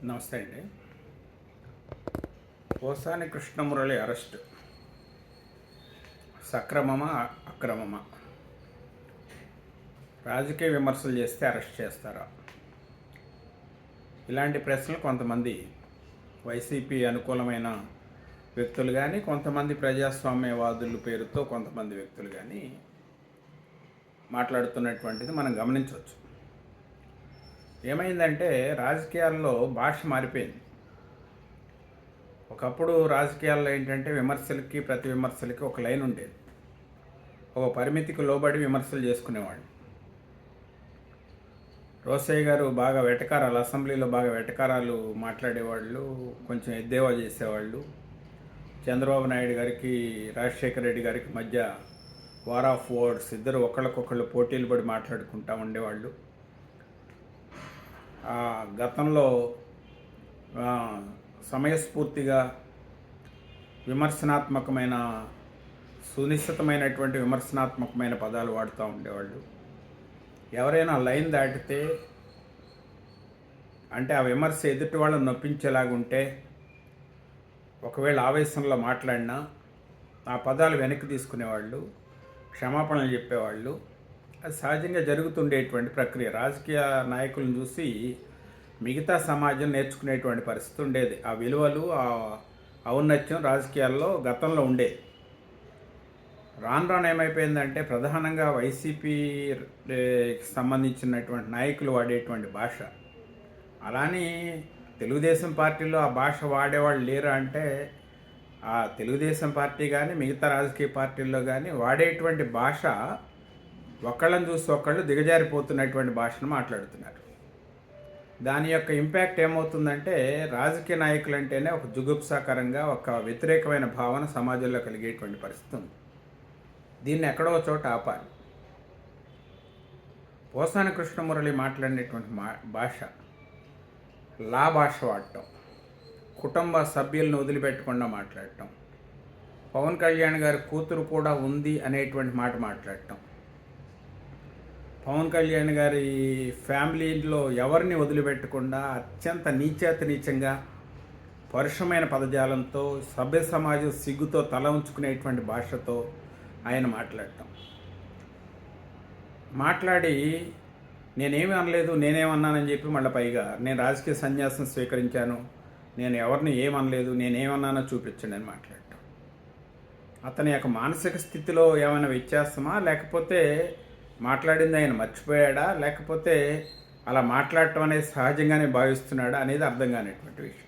నమస్తే అండి. పోసాని కృష్ణమురళి అరెస్ట్ సక్రమమా అక్రమమా? రాజకీయ విమర్శలు చేస్తే అరెస్ట్ చేస్తారా? ఇలాంటి ప్రశ్నలు కొంతమంది వైసీపీ అనుకూలమైన వ్యక్తులు కానీ, కొంతమంది ప్రజాస్వామ్యవాదుల పేరుతో కొంతమంది వ్యక్తులు కానీ మాట్లాడుతున్నటువంటిది మనం గమనించవచ్చు. ఏమైందంటే రాజకీయాల్లో భాష మారిపోయింది. ఒకప్పుడు రాజకీయాల్లో ఏంటంటే విమర్శలకి ప్రతి విమర్శలకి ఒక లైన్ ఉండేది. ఒక పరిమితికి లోబడి విమర్శలు చేసుకునేవాళ్ళు. రోసయ్య గారు బాగా వెటకారాలు, అసెంబ్లీలో బాగా వెటకారాలు మాట్లాడేవాళ్ళు, కొంచెం ఎద్దేవా చేసేవాళ్ళు. చంద్రబాబు నాయుడు గారికి రాజశేఖర రెడ్డి గారికి మధ్య వార్ ఆఫ్ వర్డ్స్, ఇద్దరు ఒకళ్ళకొకళ్ళు పోటీలు పడి మాట్లాడుకుంటూ ఉండేవాళ్ళు. గతంలో సమయస్ఫూర్తిగా విమర్శనాత్మకమైన సునిశ్చితమైనటువంటి విమర్శనాత్మకమైన పదాలు వాడుతూ ఉండేవాళ్ళు. ఎవరైనా లైన్ దాటితే, అంటే ఆ విమర్శ ఎదుటి వాళ్ళని నొప్పించేలాగుంటే, ఒకవేళ ఆవేశంలో మాట్లాడినా ఆ పదాలు వెనక్కి తీసుకునేవాళ్ళు, క్షమాపణలు చెప్పేవాళ్ళు. అది సహజంగా జరుగుతుండేటువంటి ప్రక్రియ. రాజకీయ నాయకులను చూసి మిగతా సమాజం నేర్చుకునేటువంటి పరిస్థితి ఉండేది. ఆ విలువలు, ఆ ఔన్నత్యం రాజకీయాల్లో గతంలో ఉండేది. రాను రాను ఏమైపోయిందంటే ప్రధానంగా వైసీపీకి సంబంధించినటువంటి నాయకులు వాడేటువంటి భాష, అలానే తెలుగుదేశం పార్టీలో ఆ భాష వాడేవాళ్ళు లేరా అంటే, ఆ తెలుగుదేశం పార్టీ కానీ మిగతా రాజకీయ పార్టీల్లో కానీ వాడేటువంటి భాష ఒకళ్ళని చూసి ఒకళ్ళు దిగజారిపోతున్నటువంటి భాషను మాట్లాడుతున్నారు. దాని యొక్క ఇంపాక్ట్ ఏమవుతుందంటే రాజకీయ నాయకులు అంటేనే ఒక జుగుప్సాకరంగా, ఒక వ్యతిరేకమైన భావన సమాజంలో కలిగేటువంటి పరిస్థితి ఉంది. దీన్ని ఎక్కడో చోట ఆపాలి. పోసాని కృష్ణమురళి మాట్లాడినటువంటి భాష లా భాష వాడటం, కుటుంబ సభ్యులను వదిలిపెట్టకుండా మాట్లాడటం, పవన్ కళ్యాణ్ గారి కూతురు కూడా ఉంది అనేటువంటి మాట మాట్లాడటం, పవన్ కళ్యాణ్ గారి ఫ్యామిలీలో ఎవరిని వదిలిపెట్టకుండా అత్యంత నీచంగా పరుషమైన పదజాలంతో, సభ్య సమాజం సిగ్గుతో తల ఉంచుకునేటువంటి భాషతో ఆయన మాట్లాడి నేనేమీ అనలేదు, నేనేమన్నానని చెప్పి మళ్ళీ పైగా నేను రాజకీయ సన్యాసం స్వీకరించాను, నేను ఎవరిని ఏమనలేదు, నేనేమన్నానో చూపించండి అని మాట్లాడటం. అతని యొక్క మానసిక స్థితిలో ఏమైనా వ్యత్యాసమా, లేకపోతే మాట్లాడింది ఆయన మర్చిపోయాడా, లేకపోతే అలా మాట్లాడటం అనేది సహజంగానే భావిస్తున్నాడా అనేది అర్థం కానిటువంటి విషయం.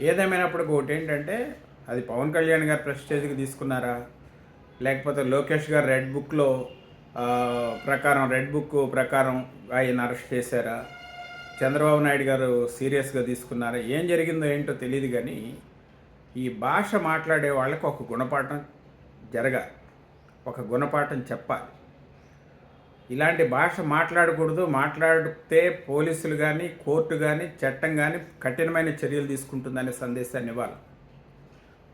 ఏదేమైనప్పటికీ ఒకటి ఏంటంటే, అది పవన్ కళ్యాణ్ గారు ప్రెస్టేజ్కి తీసుకున్నారా, లేకపోతే లోకేష్ గారు రెడ్ బుక్ ప్రకారం ఆయన అరెస్ట్ చేశారా, చంద్రబాబు నాయుడు గారు సీరియస్గా తీసుకున్నారా, ఏం జరిగిందో ఏంటో తెలియదు. కానీ ఈ భాష మాట్లాడే వాళ్ళకి ఒక గుణపాఠం జరగాలి, ఒక గుణపాఠం చెప్పాలి. ఇలాంటి భాష మాట్లాడకూడదు, మాట్లాడితే పోలీసులు కానీ, కోర్టు కానీ, చట్టం కానీ కఠినమైన చర్యలు తీసుకుంటుందనే సందేశాన్ని ఇవ్వాలి.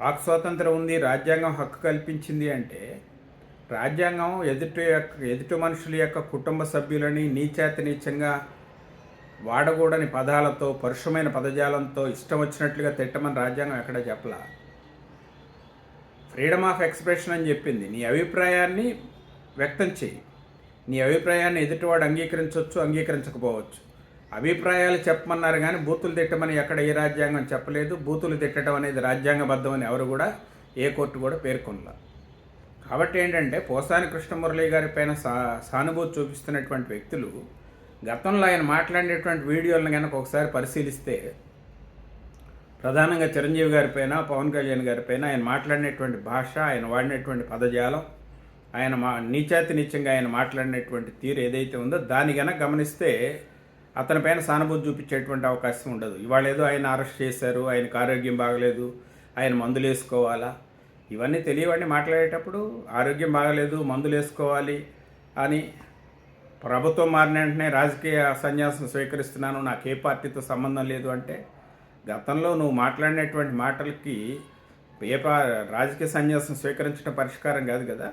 వాక్ స్వాతంత్రం ఉంది, రాజ్యాంగం హక్కు కల్పించింది అంటే, రాజ్యాంగం ఎదుటి మనుషుల యొక్క కుటుంబ సభ్యులని నీచంగా వాడకూడని పదాలతో, పరుషమైన పదజాలంతో ఇష్టం వచ్చినట్లుగా తిట్టమని రాజ్యాంగం ఎక్కడ చెప్పలా. ఫ్రీడమ్ ఆఫ్ ఎక్స్ప్రెషన్ అని చెప్పింది. నీ అభిప్రాయాన్ని వ్యక్తం చేయి. నీ అభిప్రాయాన్ని ఎదుటివాడు అంగీకరించవచ్చు, అంగీకరించకపోవచ్చు. అభిప్రాయాలు చెప్పమన్నారు కానీ బూతులు తిట్టమని ఎక్కడ ఏ రాజ్యాంగం చెప్పలేదు. బూతులు తిట్టడం అనేది రాజ్యాంగబద్ధం అని ఎవరు కూడా, ఏ కోర్టు కూడా పేర్కొనలా. కాబట్టి ఏంటంటే పోసాని కృష్ణమురళి గారి పైన సానుభూతి చూపిస్తున్నటువంటి వ్యక్తులు గతంలో ఆయన మాట్లాడినటువంటి వీడియోలను కనుక ఒకసారి పరిశీలిస్తే, ప్రధానంగా చిరంజీవి గారిపైన, పవన్ కళ్యాణ్ గారిపైన ఆయన మాట్లాడినటువంటి భాష, ఆయన వాడినటువంటి పదజాలం, ఆయన నీచంగా ఆయన మాట్లాడినటువంటి తీరు ఏదైతే ఉందో దాన్ని కనుక గమనిస్తే అతనిపైన సానుభూతి చూపించేటువంటి అవకాశం ఉండదు. ఇవాళ ఏదో ఆయన అరెస్ట్ చేశారు, ఆయనకు ఆరోగ్యం బాగలేదు, ఆయన మందులు వేసుకోవాలా, ఇవన్నీ తెలియవండి. మాట్లాడేటప్పుడు ఆరోగ్యం బాగలేదు, మందులు వేసుకోవాలి అని, ప్రభుత్వం మారిన వెంటనే రాజకీయ సన్యాసం స్వీకరిస్తున్నాను, నాకు ఏ పార్టీతో సంబంధం లేదు అంటే, గతంలో నువ్వు మాట్లాడినటువంటి మాటలకి రాజకీయ సన్యాసం స్వీకరించడం పరిష్కారం కాదు కదా.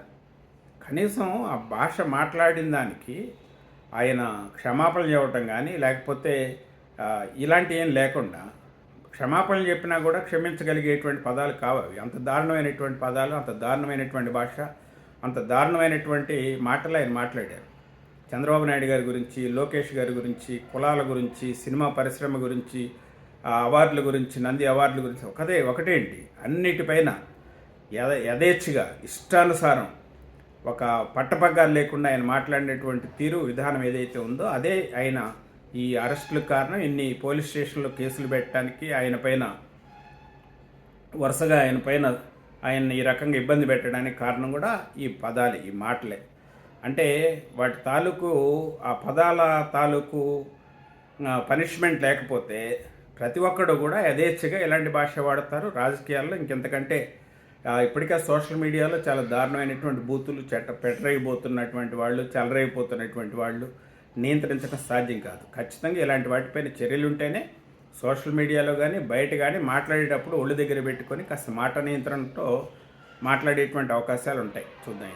కనీసం ఆ భాష మాట్లాడిన దానికి ఆయన క్షమాపణ చెప్పటం కానీ, లేకపోతే ఇలాంటి ఏం లేకుండా క్షమాపణలు చెప్పినా కూడా క్షమించగలిగేటువంటి పదాలు కావు అవి. అంత దారుణమైనటువంటి పదాలు, అంత దారుణమైనటువంటి భాష, అంత దారుణమైనటువంటి మాటలు ఆయన మాట్లాడారు. చంద్రబాబు నాయుడు గారి గురించి, లోకేష్ గారి గురించి, కులాల గురించి, సినిమా పరిశ్రమ గురించి, అవార్డుల గురించి, నంది అవార్డుల గురించి ఒకటేంటి అన్నిటిపైన యథేచ్ఛగా ఇష్టానుసారం ఒక పట్టపగ్గాలు లేకుండా ఆయన మాట్లాడినటువంటి తీరు, విధానం ఏదైతే ఉందో అదే ఆయన ఈ అరెస్టులకు కారణం. ఇన్ని పోలీస్ స్టేషన్లో కేసులు పెట్టడానికి వరుసగా ఆయన్ని ఈ రకంగా ఇబ్బంది పెట్టడానికి కారణం కూడా ఈ పదాలు, ఈ మాటలే. అంటే వాటి తాలూకు ఆ పదాల తాలూకు పనిష్మెంట్ లేకపోతే ప్రతి ఒక్కడు కూడా యథేచ్ఛగా ఎలాంటి భాష వాడతారు రాజకీయాల్లో. ఇంకెంతకంటే ఇప్పటికే సోషల్ మీడియాలో చాలా దారుణమైనటువంటి బూతులు పెట్టరైపోతున్నటువంటి వాళ్ళు, చెలరైపోతున్నటువంటి వాళ్ళు నియంత్రించడం సాధ్యం కాదు. ఖచ్చితంగా ఇలాంటి వాటిపైన చర్యలు ఉంటేనే సోషల్ మీడియాలో కానీ బయట కానీ మాట్లాడేటప్పుడు ఒళ్ళు దగ్గర పెట్టుకొని కాస్త మాట నియంత్రణతో మాట్లాడేటువంటి అవకాశాలు ఉంటాయి. చూద్దాం.